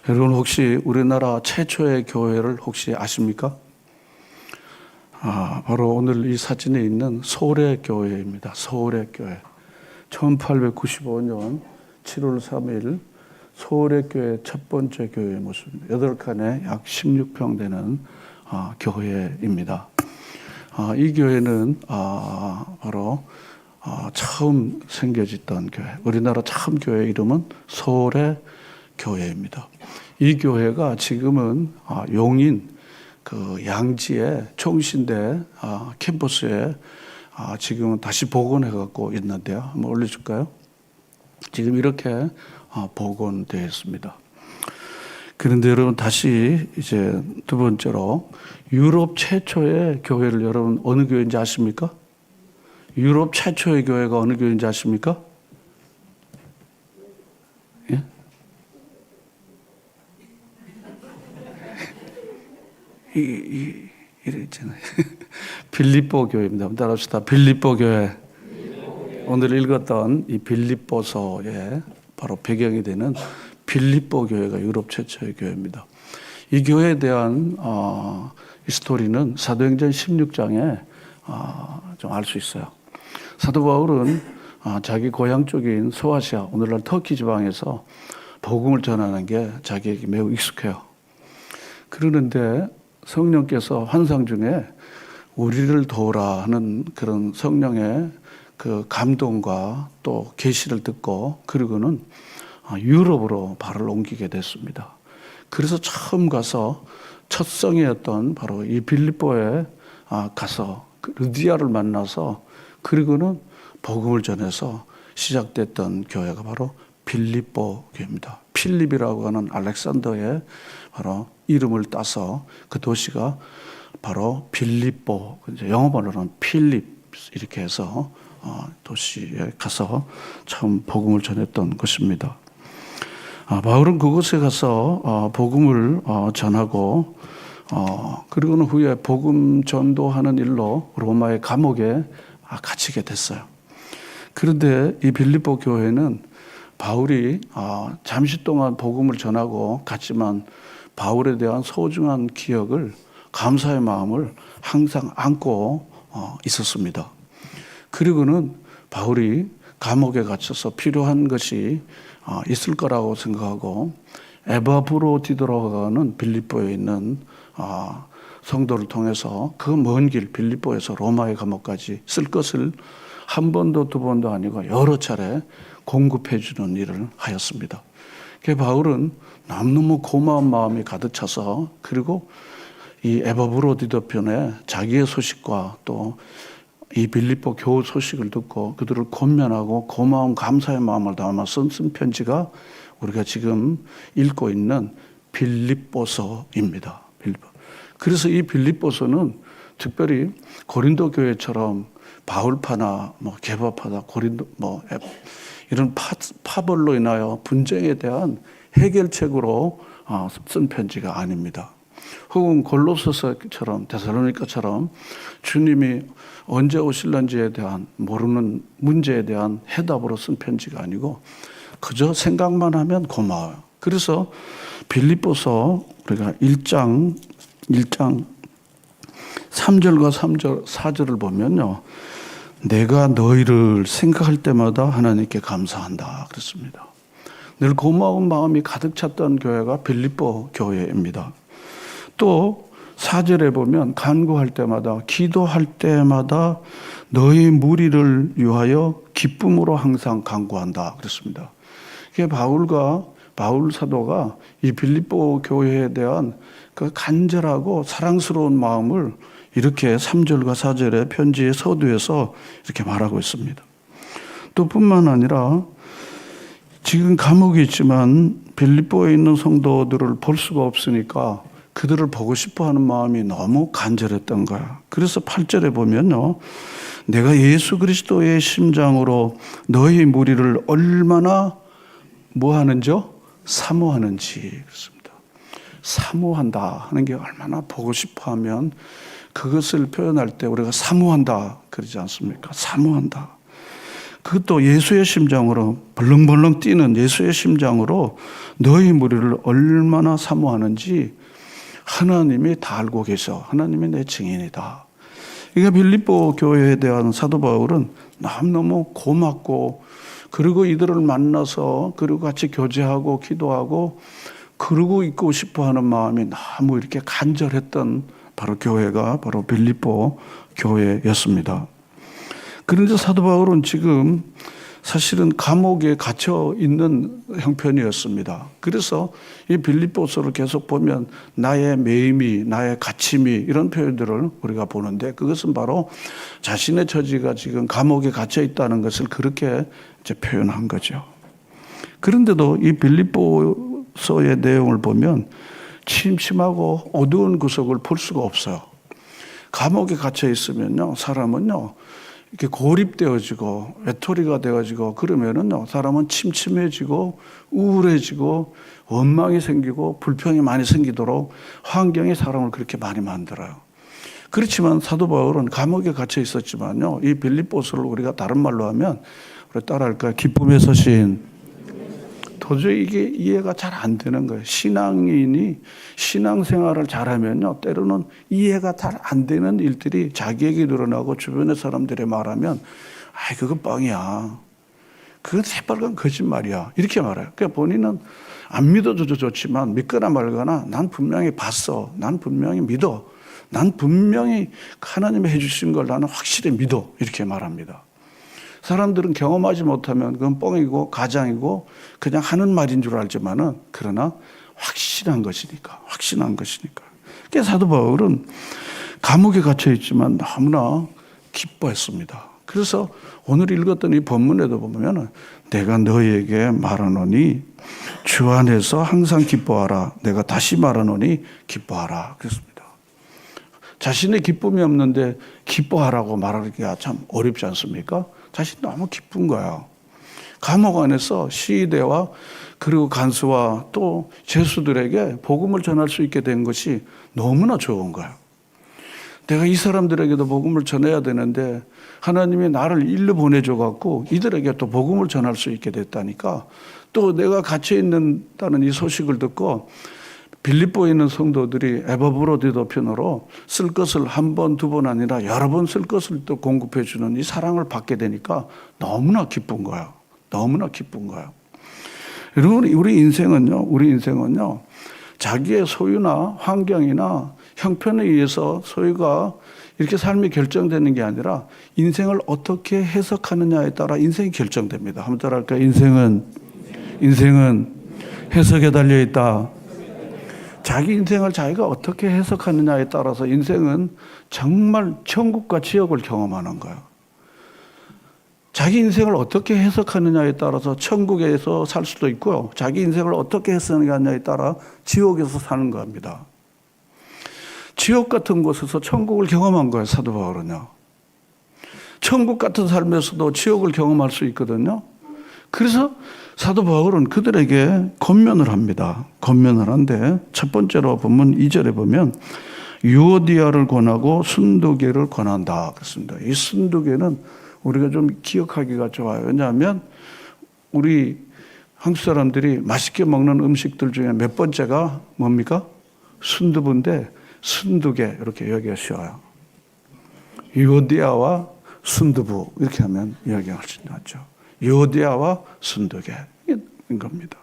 여러분 혹시 우리나라 최초의 교회를 혹시 아십니까? 바로 오늘 이 사진에 있는 소래 교회입니다. 소래 교회. 1895년 7월 3일 소래 교회 첫 번째 교회의 모습입니다. 8칸에 약 16평 되는 교회입니다. 이 교회는 바로 처음 생겨졌던 교회. 우리나라 처음 교회 이름은 소래 교회입니다. 이 교회가 지금은 용인 그 양지의 총신대 캠퍼스에 지금은 다시 복원해 갖고 있는데요. 한번 올려줄까요? 지금 이렇게 복원되어 있습니다. 그런데 여러분 다시 이제 두 번째로 유럽 최초의 교회를 여러분 어느 교회인지 아십니까? 유럽 최초의 교회가 어느 교회인지 아십니까? 예? 이래 있잖아요. 빌립보 교회입니다. 따라합시다. 빌립보 교회. 오늘 읽었던 이 빌립보서의 바로 배경이 되는 빌립보 교회가 유럽 최초의 교회입니다. 이 교회에 대한 이 스토리는 사도행전 16장에 좀 알 수 있어요. 사도 바울은 자기 고향 쪽인 소아시아, 오늘날 터키 지방에서 복음을 전하는 게 자기에게 매우 익숙해요. 그러는데 성령께서 환상 중에 우리를 도우라 하는 그런 성령의 그 감동과 또 계시를 듣고 그리고는 유럽으로 발을 옮기게 됐습니다. 그래서 처음 가서 첫 성이었던 바로 이 빌립보에 가서 르디아를 만나서 그리고는 복음을 전해서 시작됐던 교회가 바로 빌립보 교회입니다. 필립이라고 하는 알렉산더의 바로 이름을 따서 그 도시가 바로 빌립보, 영어 번호는 필립 이렇게 해서 도시에 가서 처음 복음을 전했던 것입니다. 바울은 그곳에 가서 복음을 전하고 그리고는 후에 복음 전도하는 일로 로마의 감옥에 갇히게 됐어요. 그런데 이 빌립보 교회는 바울이 잠시 동안 복음을 전하고 갔지만 바울에 대한 소중한 기억을 감사의 마음을 항상 안고 있었습니다. 그리고는 바울이 감옥에 갇혀서 필요한 것이 있을 거라고 생각하고 에바브로디도라는 빌립보에 있는 성도를 통해서 그 먼 길 빌립보에서 로마의 감옥까지 쓸 것을 한 번도 두 번도 아니고 여러 차례 공급해 주는 일을 하였습니다. 바울은 너무 고마운 마음이 가득 차서 그리고 이 에바브로디도 편에 자기의 소식과 또 이 빌립보 교우 소식을 듣고 그들을 권면하고 고마운 감사의 마음을 담아서 쓴 편지가 우리가 지금 읽고 있는 빌립보서입니다. 그래서 이 빌립보서는 특별히 고린도 교회처럼 바울파나 개바파나 고린도 이런 파벌로 인하여 분쟁에 대한 해결책으로 쓴 편지가 아닙니다. 혹은 골로새서처럼 데살로니가처럼 주님이 언제 오실런지에 대한 모르는 문제에 대한 해답으로 쓴 편지가 아니고 그저 생각만 하면 고마워요. 그래서 빌립보서 우리가 1장 3절과 4절을 보면요. 내가 너희를 생각할 때마다 하나님께 감사한다 그랬습니다. 늘 고마운 마음이 가득 찼던 교회가 빌립보 교회입니다. 또 4절에 보면 간구할 때마다 기도할 때마다 너희 무리를 위하여 기쁨으로 항상 간구한다 그랬습니다. 이게 바울 사도가 이 빌립보 교회에 대한 그 간절하고 사랑스러운 마음을 이렇게 3절과 4절의 편지의 서두에서 이렇게 말하고 있습니다. 또 뿐만 아니라 지금 감옥에 있지만 빌립보에 있는 성도들을 볼 수가 없으니까 그들을 보고 싶어하는 마음이 너무 간절했던 거야. 그래서 8절에 보면요. 내가 예수 그리스도의 심장으로 너희 무리를 얼마나 뭐하는지요? 사모하는지 그렇습니다. 사모한다 하는 게 얼마나 보고 싶어하면 그것을 표현할 때 우리가 사모한다 그러지 않습니까? 사모한다. 그것도 예수의 심장으로 벌렁벌렁 뛰는 예수의 심장으로 너희 무리를 얼마나 사모하는지 하나님이 다 알고 계셔. 하나님이 내 증인이다. 그러니까 빌립보 교회에 대한 사도 바울은 너무너무 고맙고, 그리고 이들을 만나서 그리고 같이 교제하고 기도하고 그러고 있고 싶어하는 마음이 너무 이렇게 간절했던 바로 교회가 바로 빌립보 교회였습니다. 그런데 사도 바울은 지금 사실은 감옥에 갇혀 있는 형편이었습니다. 그래서 이 빌립보서를 계속 보면 나의 매임이, 나의 갇힘이 이런 표현들을 우리가 보는데, 그것은 바로 자신의 처지가 지금 감옥에 갇혀 있다는 것을 그렇게 이제 표현한 거죠. 그런데도 이 빌립보서의 내용을 보면 침침하고 어두운 구석을 볼 수가 없어요. 감옥에 갇혀 있으면요, 사람은요, 이렇게 고립되어지고 외톨이가 되어지고 그러면은요, 사람은 침침해지고 우울해지고 원망이 생기고 불평이 많이 생기도록 환경이 사람을 그렇게 많이 만들어요. 그렇지만 사도 바울은 감옥에 갇혀 있었지만요, 이 빌립보서를 우리가 다른 말로 하면 우리 따라할까요? 기쁨의 서신. 도저히 이게 이해가 잘 안 되는 거예요. 신앙인이 신앙생활을 잘하면요, 때로는 이해가 잘 안 되는 일들이 자기에게 일어나고 주변의 사람들이 말하면 아이 그건 뻥이야, 그건 새빨간 거짓말이야, 이렇게 말해요. 그러니까 본인은 안 믿어줘도 좋지만 믿거나 말거나 난 분명히 봤어, 난 분명히 믿어, 난 분명히 하나님이 해주신 걸 나는 확실히 믿어, 이렇게 말합니다. 사람들은 경험하지 못하면 그건 뻥이고 가장이고 그냥 하는 말인 줄 알지만은, 그러나 확실한 것이니까. 그래서 사도 바울은 감옥에 갇혀 있지만 너무나 기뻐했습니다. 그래서 오늘 읽었던 이 본문에도 보면은 내가 너희에게 말하노니 주 안에서 항상 기뻐하라. 내가 다시 말하노니 기뻐하라. 그랬습니다. 자신의 기쁨이 없는데 기뻐하라고 말하기가 참 어렵지 않습니까? 자신이 너무 기쁜 거예요. 감옥 안에서 시위대와 그리고 간수와 또 죄수들에게 복음을 전할 수 있게 된 것이 너무나 좋은 거예요. 내가 이 사람들에게도 복음을 전해야 되는데 하나님이 나를 일로 보내줘갖고 이들에게 또 복음을 전할 수 있게 됐다니까, 또 내가 갇혀 있는다는 이 소식을 듣고 빌립보에 있는 성도들이 에바브로디도 편으로 쓸 것을 한 번, 두 번 아니라 여러 번 쓸 것을 또 공급해 주는 이 사랑을 받게 되니까 너무나 기쁜 거예요. 너무나 기쁜 거예요. 여러분, 우리 인생은요, 자기의 소유나 환경이나 형편에 의해서 소유가 이렇게 삶이 결정되는 게 아니라 인생을 어떻게 해석하느냐에 따라 인생이 결정됩니다. 한번 따라할까요? 인생은 해석에 달려 있다. 자기 인생을 자기가 어떻게 해석하느냐에 따라서 인생은 정말 천국과 지옥을 경험하는 거예요. 자기 인생을 어떻게 해석하느냐에 따라서 천국에서 살 수도 있고요, 자기 인생을 어떻게 해석하느냐에 따라 지옥에서 사는 겁니다. 지옥 같은 곳에서 천국을 경험한 거예요, 사도 바울은요. 천국 같은 삶에서도 지옥을 경험할 수 있거든요. 그래서 사도 바울은 그들에게 권면을 합니다. 권면을 한데 첫 번째로 보면 2절에 보면 유오디아를 권하고 순두계를 권한다 그랬습니다. 이 순두계는 우리가 좀 기억하기가 좋아요. 왜냐하면 우리 한국 사람들이 맛있게 먹는 음식들 중에 몇 번째가 뭡니까? 순두부인데 순두계 이렇게 여기가 쉬워요. 유오디아와 순두부 이렇게 하면 여기가 훨씬 낫죠. 유오디아와 순두계인 겁니다.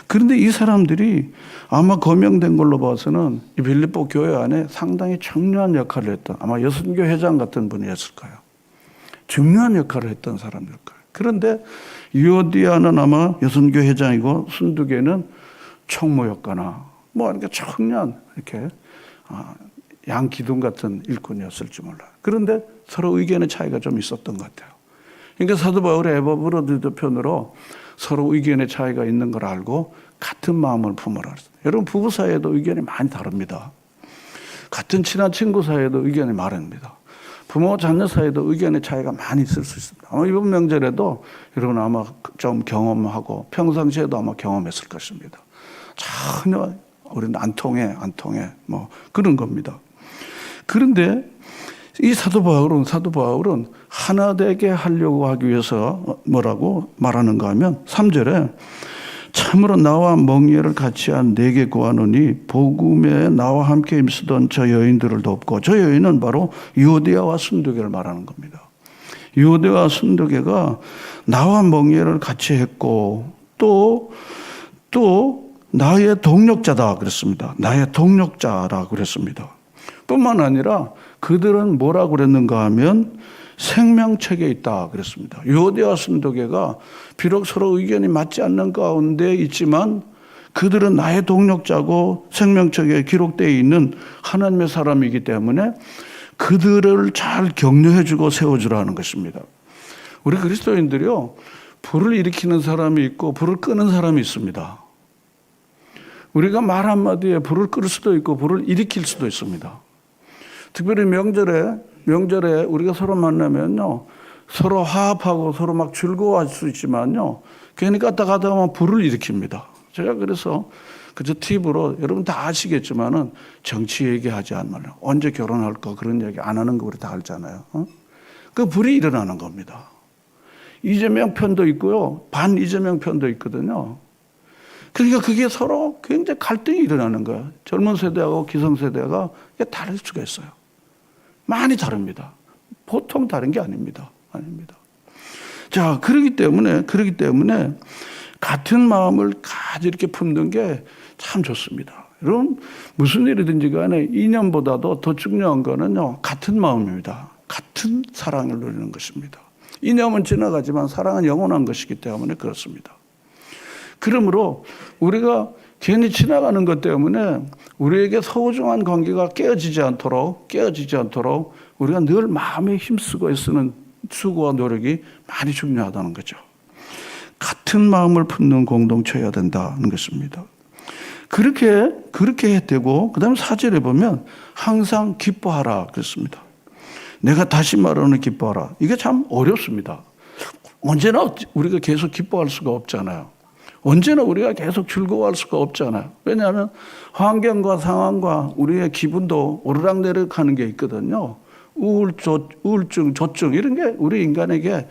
그런데 이 사람들이 아마 거명된 걸로 봐서는 이 빌립보 교회 안에 상당히 중요한 역할을 했던, 아마 여선교 회장 같은 분이었을 거예요. 중요한 역할을 했던 사람일 거예요. 그런데 유오디아는 아마 여선교 회장이고 순두계는 총무였거나 뭐 이렇게 청년 이렇게 양기둥 같은 일꾼이었을지 몰라요. 그런데 서로 의견의 차이가 좀 있었던 것 같아요. 그러니까 사도 바울의 에바브로디도 편으로 서로 의견의 차이가 있는 걸 알고 같은 마음을 품으라 그랬어요. 여러분, 부부 사이에도 의견이 많이 다릅니다. 같은 친한 친구 사이에도 의견이 많습니다. 부모 자녀 사이에도 의견의 차이가 많이 있을 수 있습니다. 아마 이번 명절에도 여러분 아마 좀 경험하고 평상시에도 아마 경험했을 것입니다. 전혀 우리는 안 통해 뭐 그런 겁니다. 그런데 이 사도 바울은 하나 되게 하려고 하기 위해서 뭐라고 말하는가 하면 3절에 참으로 나와 멍에를 같이 한 내게 구하노니 복음에 나와 함께 힘쓰던 저 여인들을 돕고, 저 여인은 바로 유오디아와 순도계를 말하는 겁니다. 유오디아와 순도계가 나와 멍에를 같이 했고 또 나의 동력자다 그랬습니다. 나의 동력자라 그랬습니다. 뿐만 아니라 그들은 뭐라고 그랬는가 하면 생명책에 있다 그랬습니다. 유오디아와 순도계가 비록 서로 의견이 맞지 않는 가운데 있지만 그들은 나의 동력자고 생명책에 기록되어 있는 하나님의 사람이기 때문에 그들을 잘 격려해주고 세워주라는 것입니다. 우리 그리스도인들이요, 불을 일으키는 사람이 있고 불을 끄는 사람이 있습니다. 우리가 말 한마디에 불을 끌 수도 있고 불을 일으킬 수도 있습니다. 특별히 명절에 우리가 서로 만나면요, 서로 화합하고 서로 막 즐거워할 수 있지만요, 괜히 갔다 가다 보면 불을 일으킵니다. 제가 그래서 그저 팁으로, 여러분 다 아시겠지만은 정치 얘기하지 않말요. 언제 결혼할 거 그런 얘기 안 하는 거 우리 다 알잖아요. 그 불이 일어나는 겁니다. 이재명 편도 있고요, 반 이재명 편도 있거든요. 그러니까 그게 서로 굉장히 갈등이 일어나는 거예요. 젊은 세대하고 기성세대가 다를 수가 있어요. 많이 다릅니다. 보통 다른 게 아닙니다. 자, 그렇기 때문에 같은 마음을 같이 이렇게 품는 게 참 좋습니다. 여러분, 무슨 일이든지 간에 이념보다도 더 중요한 거는요, 같은 마음입니다. 같은 사랑을 누리는 것입니다. 이념은 지나가지만 사랑은 영원한 것이기 때문에 그렇습니다. 그러므로 우리가 괜히 지나가는 것 때문에 우리에게 소중한 관계가 깨어지지 않도록 우리가 늘 마음에 힘쓰고 애쓰는 수고와 노력이 많이 중요하다는 거죠. 같은 마음을 품는 공동체여야 된다는 것입니다. 그렇게 되고, 그 다음에 4절에 보면 항상 기뻐하라 그랬습니다. 내가 다시 말하는 기뻐하라. 이게 참 어렵습니다. 언제나 우리가 계속 기뻐할 수가 없잖아요. 언제나 우리가 계속 즐거워할 수가 없잖아요. 왜냐하면 환경과 상황과 우리의 기분도 오르락내리락 하는 게 있거든요. 우울증, 조증 이런 게 우리 인간에게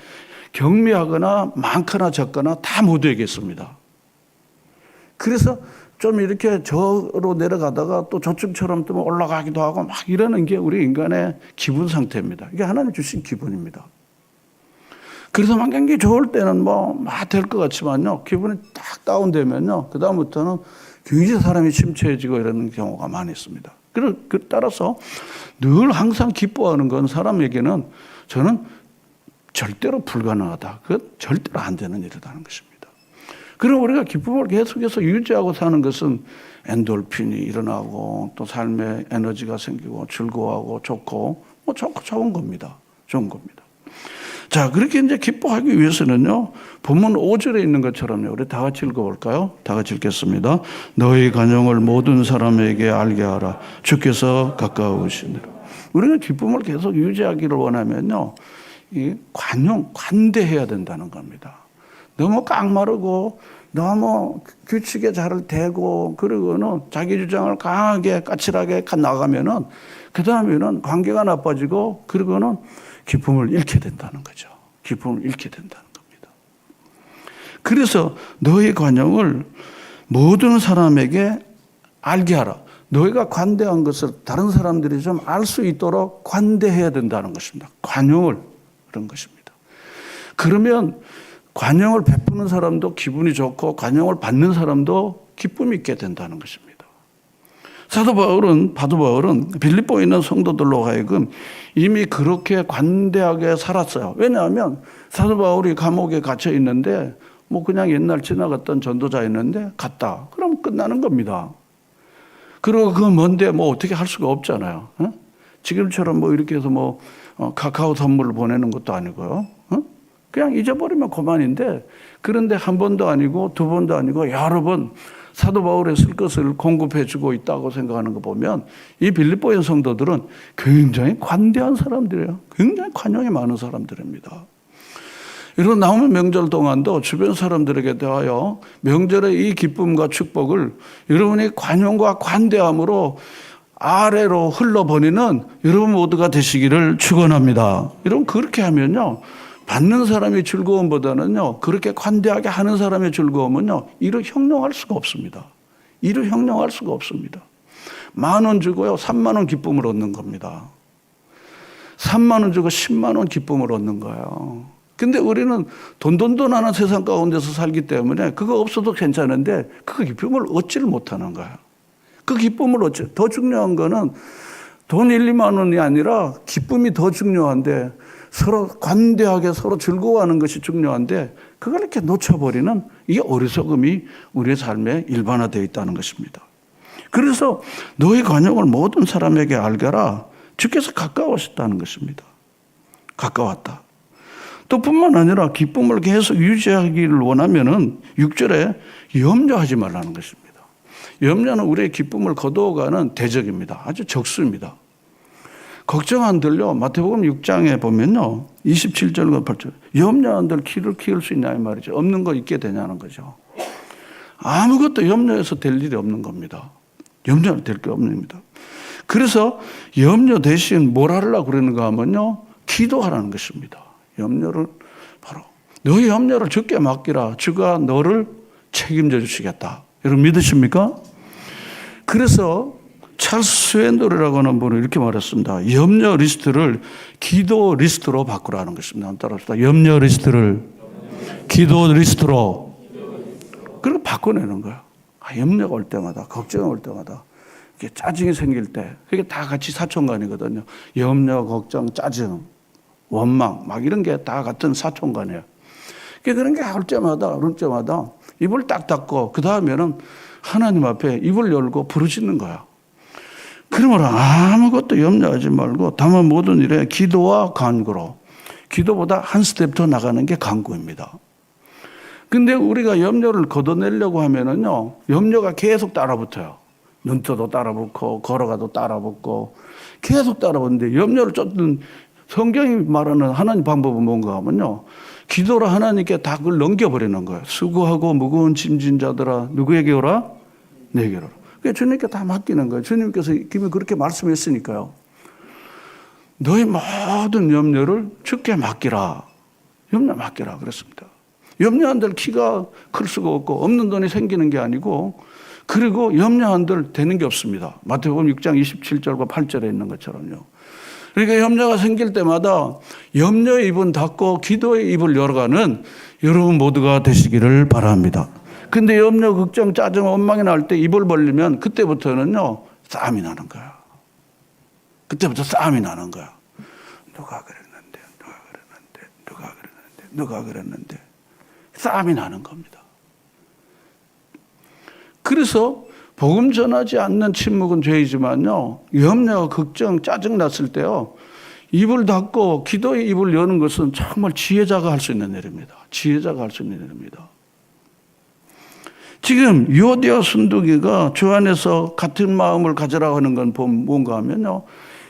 경미하거나 많거나 적거나 다 모두에게 있습니다. 그래서 좀 이렇게 저로 내려가다가 또 저층처럼 또 올라가기도 하고 막 이러는 게 우리 인간의 기분 상태입니다. 이게 하나님 주신 기분입니다. 그래서 막 경기 좋을 때는 막 될 것 같지만요, 기분이 딱 다운되면요, 그다음부터는 굉장히 사람이 침체해지고 이러는 경우가 많이 있습니다. 따라서 늘 항상 기뻐하는 건 사람에게는 저는 절대로 불가능하다. 그건 절대로 안 되는 일이라는 것입니다. 그럼 우리가 기쁨을 계속해서 유지하고 사는 것은 엔돌핀이 일어나고 또 삶에 에너지가 생기고 즐거워하고 좋고 좋은 겁니다. 좋은 겁니다. 자, 그렇게 이제 기뻐하기 위해서는요, 본문 5절에 있는 것처럼요, 우리 다 같이 읽어볼까요? 다 같이 읽겠습니다. 너희 관용을 모든 사람에게 알게 하라. 주께서 가까우시니라. 우리가 기쁨을 계속 유지하기를 원하면요, 이 관대해야 된다는 겁니다. 너무 깡마르고 너무 규칙에 잘 대고 그러고는 자기 주장을 강하게 까칠하게 나가면은 그 다음에는 관계가 나빠지고 그러고는 기쁨을 잃게 된다는 거죠. 기쁨을 잃게 된다는 겁니다. 그래서 너희 관용을 모든 사람에게 알게 하라. 너희가 관대한 것을 다른 사람들이 좀 알 수 있도록 관대해야 된다는 것입니다. 관용을, 그런 것입니다. 그러면 관용을 베푸는 사람도 기분이 좋고 관용을 받는 사람도 기쁨이 있게 된다는 것입니다. 사도 바울은 빌립보에 있는 성도들로 하여금 이미 그렇게 관대하게 살았어요. 왜냐하면 사도 바울이 감옥에 갇혀 있는데 그냥 옛날 지나갔던 전도자였는데 갔다. 그럼 끝나는 겁니다. 그리고 그 먼데 어떻게 할 수가 없잖아요. 지금처럼 이렇게 해서 카카오 선물을 보내는 것도 아니고요. 그냥 잊어버리면 그만인데, 그런데 한 번도 아니고 두 번도 아니고 여러 번 사도 바울의 쓸 것을 공급해 주고 있다고 생각하는 거 보면 이 빌립보의 성도들은 굉장히 관대한 사람들이에요. 굉장히 관용이 많은 사람들입니다. 이런 남은 명절 동안도 주변 사람들에게 대하여 명절의 이 기쁨과 축복을 여러분이 관용과 관대함으로 아래로 흘러버리는 여러분 모두가 되시기를 축원합니다. 여러분 그렇게 하면요, 받는 사람의 즐거움보다는요, 그렇게 관대하게 하는 사람의 즐거움은요, 이를 형용할 수가 없습니다. 이를 형용할 수가 없습니다. 10,000원 주고요, 30,000원 기쁨을 얻는 겁니다. 30,000원 주고 100,000원 기쁨을 얻는 거예요. 근데 우리는 돈돈돈하는 세상 가운데서 살기 때문에 그거 없어도 괜찮은데 그 기쁨을 얻지를 못하는 거예요. 그 기쁨을 더 중요한 거는 돈 1, 2만 원이 아니라 기쁨이 더 중요한데, 서로 관대하게 서로 즐거워하는 것이 중요한데 그걸 이렇게 놓쳐버리는 이 어리석음이 우리의 삶에 일반화되어 있다는 것입니다. 그래서 너의 관용을 모든 사람에게 알게라. 주께서 가까우셨다는 것입니다. 가까웠다. 또 뿐만 아니라 기쁨을 계속 유지하기를 원하면은 6절에 염려하지 말라는 것입니다. 염려는 우리의 기쁨을 거두어가는 대적입니다. 아주 적수입니다. 걱정 안 들려. 마태복음 6장에 보면요, 27절과 8절, 염려 안 들 키를 키울 수 있냐 이 말이죠. 없는 거 있게 되냐는 거죠. 아무것도 염려해서 될 일이 없는 겁니다. 염려될 게 없는 겁니다. 그래서 염려 대신 뭘 하려고 그러는가 하면요, 기도하라는 것입니다. 염려를 바로 너의 염려를 주께 맡기라. 주가 너를 책임져 주시겠다. 여러분 믿으십니까? 그래서 찰스 스웬도르라고 하는 분은 이렇게 말했습니다. 염려 리스트를 기도 리스트로 바꾸라는 것입니다. 한번 따라합시다. 염려 리스트를 기도 리스트로. 그렇게 바꿔내는 거예요. 염려가 올 때마다, 걱정이 올 때마다, 이게 짜증이 생길 때, 그게 다 같이 사촌간이거든요. 염려, 걱정, 짜증, 원망, 막 이런 게 다 같은 사촌간이에요. 그런 게 올 때마다, 그럴 때마다 입을 딱 닫고, 그 다음에는 하나님 앞에 입을 열고 부르짖는 거야. 그러므로 아무것도 염려하지 말고 다만 모든 일에 기도와 간구로. 기도보다 한 스텝 더 나가는 게 간구입니다. 근데 우리가 염려를 걷어내려고 하면은요, 염려가 계속 따라붙어요. 눈 떠도 따라붙고, 걸어가도 따라붙고, 계속 따라붙는데 염려를 쫓는 성경이 말하는 하나님 방법은 뭔가 하면요, 기도로 하나님께 다 그걸 넘겨버리는 거예요. 수고하고 무거운 짐진 자들아, 누구에게 오라? 내게 오라. 그러니까 주님께 다 맡기는 거예요. 주님께서 이미 그렇게 말씀했으니까요. 너의 모든 염려를 주께 맡기라. 염려 맡기라 그랬습니다. 염려 안 될 키가 클 수가 없고, 없는 돈이 생기는 게 아니고, 그리고 염려 안 될 되는 게 없습니다. 마태복음 6장 27절과 8절에 있는 것처럼요. 그러니까 염려가 생길 때마다 염려의 입은 닫고 기도의 입을 열어가는 여러분 모두가 되시기를 바랍니다. 근데 염려, 걱정, 짜증, 원망이 날 때 입을 벌리면 그때부터는요, 싸움이 나는 거야. 그때부터 싸움이 나는 거야. 누가 그랬는데, 누가 그랬는데, 누가 그랬는데, 누가 그랬는데. 싸움이 나는 겁니다. 그래서 복음 전하지 않는 침묵은 죄이지만요, 염려, 걱정, 짜증 났을 때요, 입을 닫고 기도의 입을 여는 것은 정말 지혜자가 할 수 있는 일입니다. 지혜자가 할 수 있는 일입니다. 지금 유오디아 순두기가 주 안에서 같은 마음을 가지라고 하는 건 뭔가 하면요,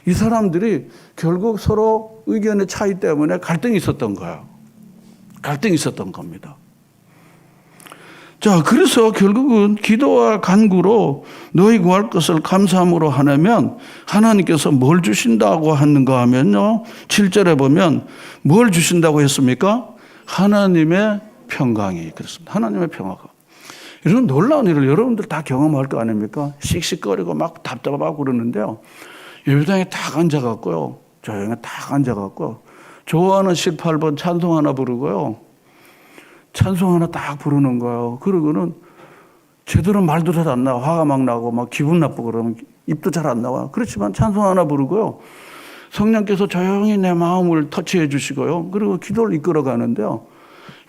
이 사람들이 결국 서로 의견의 차이 때문에 갈등이 있었던 거예요. 갈등이 있었던 겁니다. 자, 그래서 결국은 기도와 간구로 너희 구할 것을 감사함으로 하려면 하나님께서 뭘 주신다고 하는가 하면요, 7절에 보면 뭘 주신다고 했습니까? 하나님의 평강이 그렇습니다. 하나님의 평화가. 이런 놀라운 일을 여러분들 다 경험할 거 아닙니까? 씩씩거리고 막 답답하고 그러는데요, 예배당에 딱 앉아갖고요, 조용히 딱 앉아갖고 좋아하는 18번 찬송 하나 부르고요, 찬송 하나 딱 부르는 거예요. 그러고는 제대로 말도 잘 안 나와. 화가 막 나고 막 기분 나쁘고 그러면 입도 잘 안 나와. 그렇지만 찬송 하나 부르고요, 성령께서 조용히 내 마음을 터치해 주시고요, 그리고 기도를 이끌어 가는데요,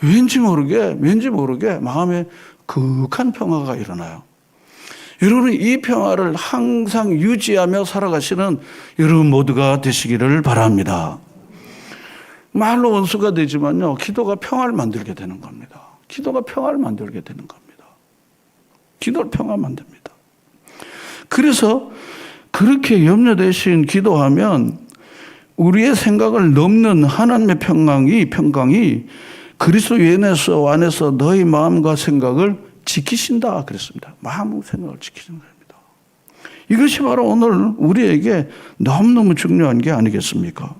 왠지 모르게 마음에 극한 평화가 일어나요. 여러분, 이 평화를 항상 유지하며 살아가시는 여러분 모두가 되시기를 바랍니다. 말로 원수가 되지만요, 기도가 평화를 만들게 되는 겁니다. 기도가 평화를 만들게 되는 겁니다. 기도를 평화 만듭니다. 그래서 그렇게 염려 대신 기도하면 우리의 생각을 넘는 하나님의 평강이 그리스도 안에서 너희 마음과 생각을 지키신다 그랬습니다. 마음 생각을 지키는 겁니다. 이것이 바로 오늘 우리에게 너무너무 중요한 게 아니겠습니까?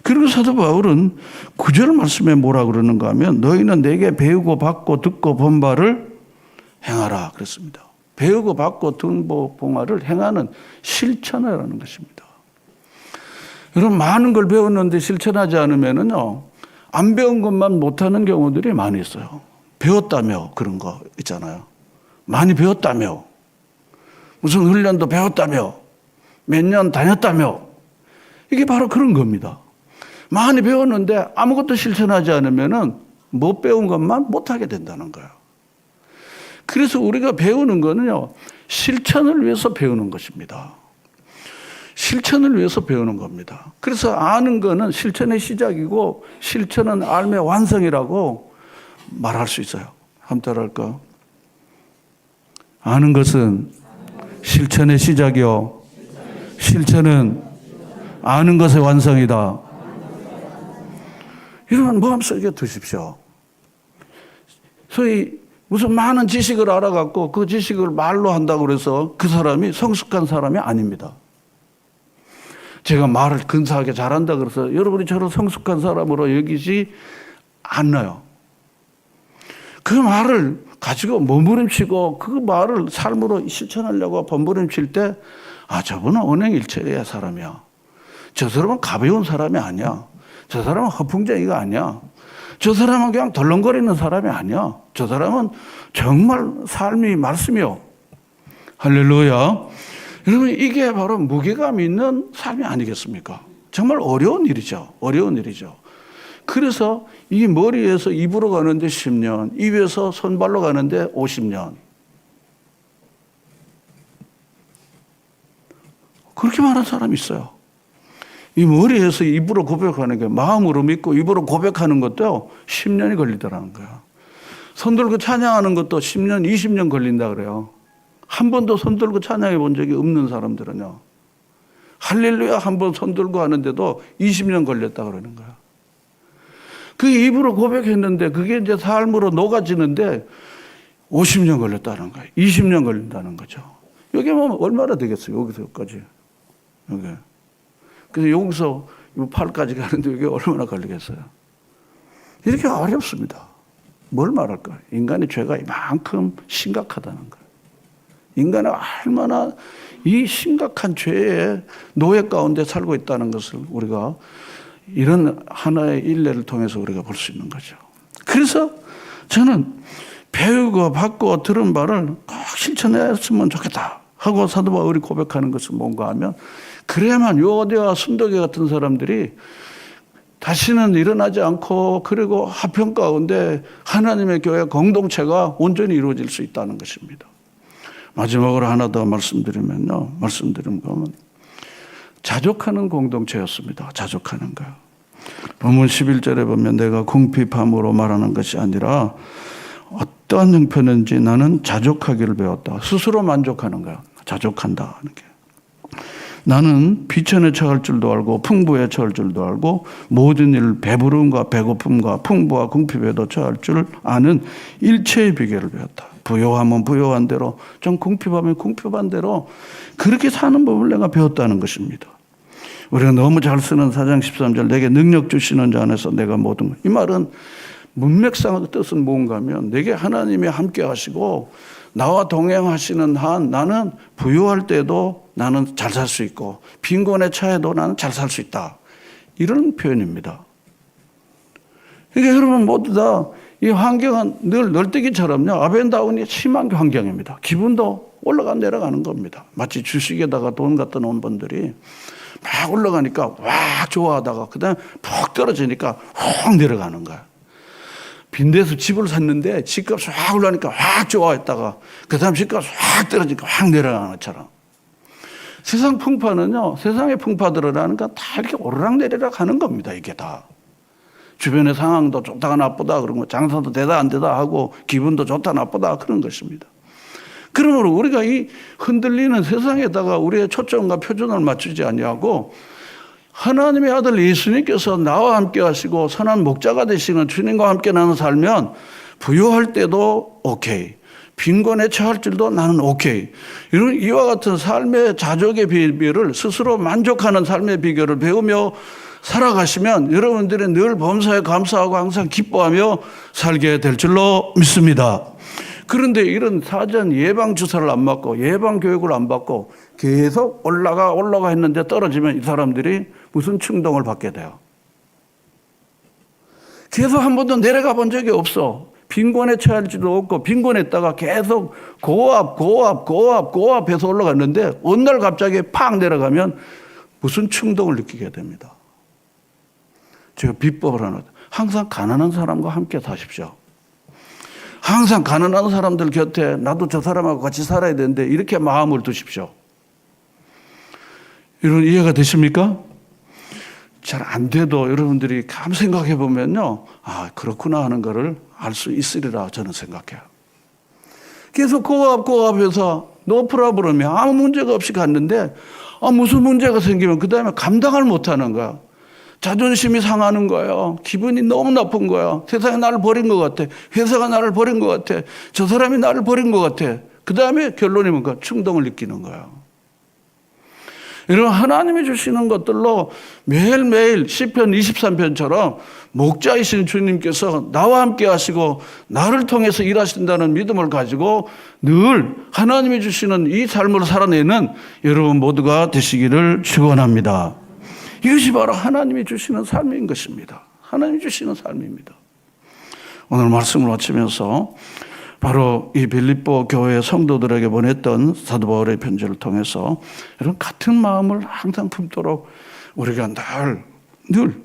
그리고 사도 바울은 9절 말씀에 뭐라 그러는가 하면 너희는 내게 배우고 받고 듣고 본 바를 행하라 그랬습니다. 배우고 받고 듣고 본 바를 행하는 실천이라는 것입니다. 여러분 많은 걸 배웠는데 실천하지 않으면요 안 배운 것만 못하는 경우들이 많이 있어요. 배웠다며 그런 거 있잖아요. 많이 배웠다며 무슨 훈련도 배웠다며 몇 년 다녔다며 이게 바로 그런 겁니다. 많이 배웠는데 아무것도 실천하지 않으면은 못 배운 것만 못하게 된다는 거예요. 그래서 우리가 배우는 거는요 실천을 위해서 배우는 것입니다. 실천을 위해서 배우는 겁니다. 그래서 아는 거는 실천의 시작이고 실천은 삶의 완성이라고 말할 수 있어요. 한번 따라할까? 아는 것은 실천의 시작이요. 실천은 아는 것의 완성이다. 이러면 마음속에 두십시오. 소위 무슨 많은 지식을 알아갖고 그 지식을 말로 한다고 해서 그 사람이 성숙한 사람이 아닙니다. 제가 말을 근사하게 잘한다 그래서 여러분이 저를 성숙한 사람으로 여기지 않나요? 그 말을 가지고 몸부림치고 그 말을 삶으로 실천하려고 몸부림칠 때 저분은 언행일체의 사람이야. 저 사람은 가벼운 사람이 아니야. 저 사람은 허풍쟁이가 아니야. 저 사람은 그냥 덜렁거리는 사람이 아니야. 저 사람은 정말 삶이 말씀이요. 할렐루야. 여러분 이게 바로 무게감 있는 삶이 아니겠습니까? 정말 어려운 일이죠. 어려운 일이죠. 그래서 이 머리에서 입으로 가는데 10년, 입에서 손발로 가는데 50년. 그렇게 말한 사람이 있어요. 이 머리에서 입으로 고백하는 게 마음으로 믿고 입으로 고백하는 것도 10년이 걸리더라는 거예요. 손 들고 찬양하는 것도 10년, 20년 걸린다 그래요. 한 번도 손 들고 찬양해 본 적이 없는 사람들은요. 할렐루야 한 번 손 들고 하는데도 20년 걸렸다 그러는 거야. 그 입으로 고백했는데 그게 이제 삶으로 녹아지는데 50년 걸렸다는 거예요. 20년 걸린다는 거죠. 여기 보면 얼마나 되겠어요? 여기서까지. 여기. 그래서 여기서 8까지 가는데 이게 얼마나 걸리겠어요? 이렇게 어렵습니다. 뭘 말할까? 인간의 죄가 이만큼 심각하다는 거예요. 인간은 얼마나 이 심각한 죄의 노예 가운데 살고 있다는 것을 우리가 이런 하나의 일례를 통해서 우리가 볼 수 있는 거죠. 그래서 저는 배우고 받고 들은 바를 꼭 실천했으면 좋겠다 하고 사도 바울이 고백하는 것은 뭔가 하면 그래야만 요대와 순도계 같은 사람들이 다시는 일어나지 않고 그리고 화평 가운데 하나님의 교회 공동체가 온전히 이루어질 수 있다는 것입니다. 마지막으로 하나 더 말씀드리면 자족하는 공동체였습니다. 자족하는 거예요. 본문 11절에 보면 내가 궁핍함으로 말하는 것이 아니라 어떠한 형편인지 나는 자족하기를 배웠다. 스스로 만족하는 거예요. 자족한다 하는 게. 나는 비천에 처할 줄도 알고 풍부에 처할 줄도 알고 모든 일 배부름과 배고픔과 풍부와 궁핍에도 처할 줄 아는 일체의 비결을 배웠다. 부요하면 부요한 대로 좀 궁핍하면 궁핍한 대로 그렇게 사는 법을 내가 배웠다는 것입니다. 우리가 너무 잘 쓰는 4장 13절 내게 능력 주시는 자 안에서 내가 모든 것. 이 말은 문맥상의 뜻은 뭔가 하면 내게 하나님이 함께 하시고 나와 동행하시는 한 나는 부유할 때도 나는 잘 살 수 있고 빈곤에 처해도 나는 잘 살 수 있다. 이런 표현입니다. 그러니까 여러분 모두 다 이 환경은 늘 널뛰기처럼요. 업앤다운이 심한 환경입니다. 기분도 올라가 내려가는 겁니다. 마치 주식에다가 돈 갖다 놓은 분들이 막 올라가니까 와 좋아하다가 그다음에 푹 떨어지니까 확 내려가는 거야. 빈대에서 집을 샀는데 집값이 확 올라가니까 확 좋아했다가 그다음 집값이 확 떨어지니까 확 내려가는 것처럼 세상 풍파는요. 세상의 풍파들이라는 건 다 이렇게 오르락내리락 하는 겁니다. 이게 다. 주변의 상황도 좋다가 나쁘다 그런 거 장사도 되다 안 되다 하고 기분도 좋다 나쁘다 그런 것입니다. 그러므로 우리가 이 흔들리는 세상에다가 우리의 초점과 표준을 맞추지 아니하고 하나님의 아들 예수님께서 나와 함께 하시고 선한 목자가 되시는 주님과 함께 나는 살면 부유할 때도 오케이, 빈곤에 처할 줄도 나는 오케이. 이런 이와 같은 삶의 자족의 비결을 스스로 만족하는 삶의 비결을 배우며 살아가시면 여러분들이 늘 범사에 감사하고 항상 기뻐하며 살게 될 줄로 믿습니다. 그런데 이런 사전 예방 주사를 안 맞고 예방 교육을 안 받고 계속 올라가 했는데 떨어지면 이 사람들이 무슨 충동을 받게 돼요. 계속 한 번도 내려가 본 적이 없어. 빈곤에 처할 줄도 없고 빈곤했다가 계속 고압해서 올라갔는데 어느 날 갑자기 팍 내려가면 무슨 충동을 느끼게 됩니다. 제가 비법을 하나, 항상 가난한 사람과 함께 사십시오. 항상 가난한 사람들 곁에 나도 저 사람하고 같이 살아야 되는데 이렇게 마음을 두십시오. 이런 이해가 되십니까? 잘 안 돼도 여러분들이 감 생각해 보면요, 아 그렇구나 하는 거를 알 수 있으리라 저는 생각해요. 계속 고압해서 노프라 부르면 아무 문제가 없이 갔는데 무슨 문제가 생기면 그 다음에 감당을 못하는 거야. 자존심이 상하는 거예요. 기분이 너무 나쁜 거야. 세상이 나를 버린 것 같아. 회사가 나를 버린 것 같아. 저 사람이 나를 버린 것 같아. 그 다음에 결론이 뭔가 충동을 느끼는 거야. 이런 하나님이 주시는 것들로 매일매일 시편 23편처럼 목자이신 주님께서 나와 함께 하시고 나를 통해서 일하신다는 믿음을 가지고 늘 하나님이 주시는 이 삶을 살아내는 여러분 모두가 되시기를 축원합니다. 이것이 바로 하나님이 주시는 삶인 것입니다. 하나님이 주시는 삶입니다. 오늘 말씀을 마치면서 바로 이 빌립보 교회 성도들에게 보냈던 사도 바울의 편지를 통해서 이런 같은 마음을 항상 품도록 우리가 늘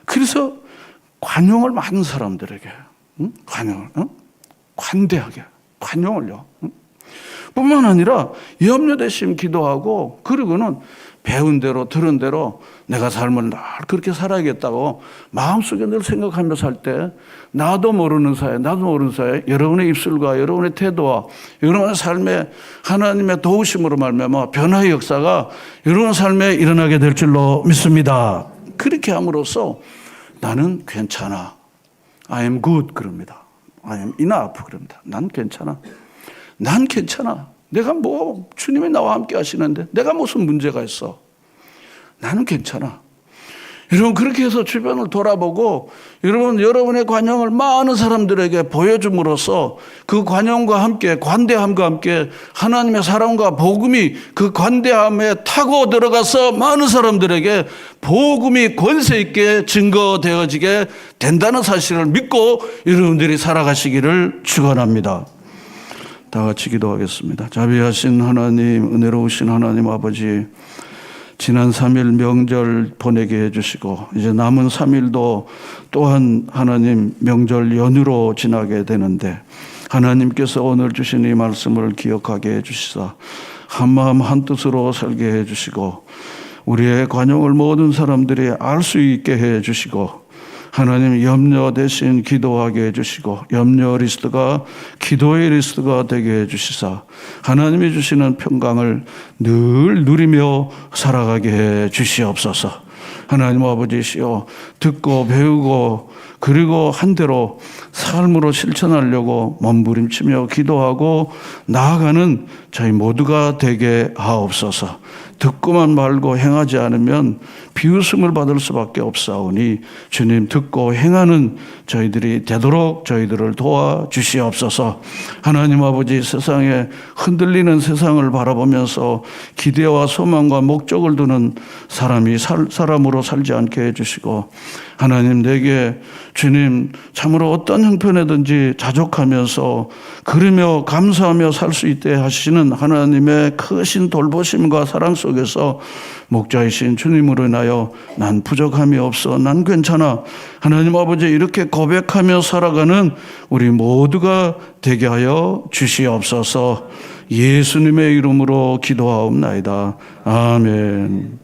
그래서 관용을 많은 사람들에게 관대하게 관용을요. 뿐만 아니라 염려되심 기도하고 그리고는 배운 대로 들은 대로 내가 삶을 늘 그렇게 살아야겠다고 마음속에 늘 생각하며 살 때 나도 모르는 사이에 여러분의 입술과 여러분의 태도와 여러분의 삶에 하나님의 도우심으로 말미암아 변화의 역사가 여러분의 삶에 일어나게 될 줄로 믿습니다. 그렇게 함으로써 나는 괜찮아. I am good 그럽니다. I am enough 그럽니다. 난 괜찮아. 난 괜찮아. 내가 주님이 나와 함께 하시는데 내가 무슨 문제가 있어. 나는 괜찮아. 여러분 그렇게 해서 주변을 돌아보고 여러분의 관용을 많은 사람들에게 보여줌으로써 그 관용과 함께 관대함과 함께 하나님의 사랑과 복음이 그 관대함에 타고 들어가서 많은 사람들에게 복음이 권세 있게 증거되어지게 된다는 사실을 믿고 여러분들이 살아가시기를 축원합니다. 다 같이 기도하겠습니다. 자비하신 하나님, 은혜로우신 하나님 아버지, 지난 3일 명절 보내게 해주시고 이제 남은 3일도 또한 하나님 명절 연휴로 지나게 되는데 하나님께서 오늘 주신 이 말씀을 기억하게 해주시사 한마음 한뜻으로 살게 해주시고 우리의 관용을 모든 사람들이 알 수 있게 해주시고 하나님 염려 대신 기도하게 해주시고 염려 리스트가 기도의 리스트가 되게 해주시사 하나님이 주시는 평강을 늘 누리며 살아가게 해 주시옵소서. 하나님 아버지시여 듣고 배우고 그리고 한 대로 삶으로 실천하려고 몸부림치며 기도하고 나아가는 저희 모두가 되게 하옵소서. 듣고만 말고 행하지 않으면 비웃음을 받을 수밖에 없사오니 주님 듣고 행하는 저희들이 되도록 저희들을 도와주시옵소서. 하나님 아버지 세상에 흔들리는 세상을 바라보면서 기대와 소망과 목적을 두는 사람이 사람으로 살지 않게 해주시고 하나님 내게 주님 참으로 어떤 형편에든지 자족하면서 그러며 감사하며 살 수 있게 하시는 하나님의 크신 돌보심과 사랑 속에서 목자이신 주님으로 인하여 난 부족함이 없어 난 괜찮아 하나님 아버지 이렇게 고백하며 살아가는 우리 모두가 되게 하여 주시옵소서. 예수님의 이름으로 기도하옵나이다. 아멘.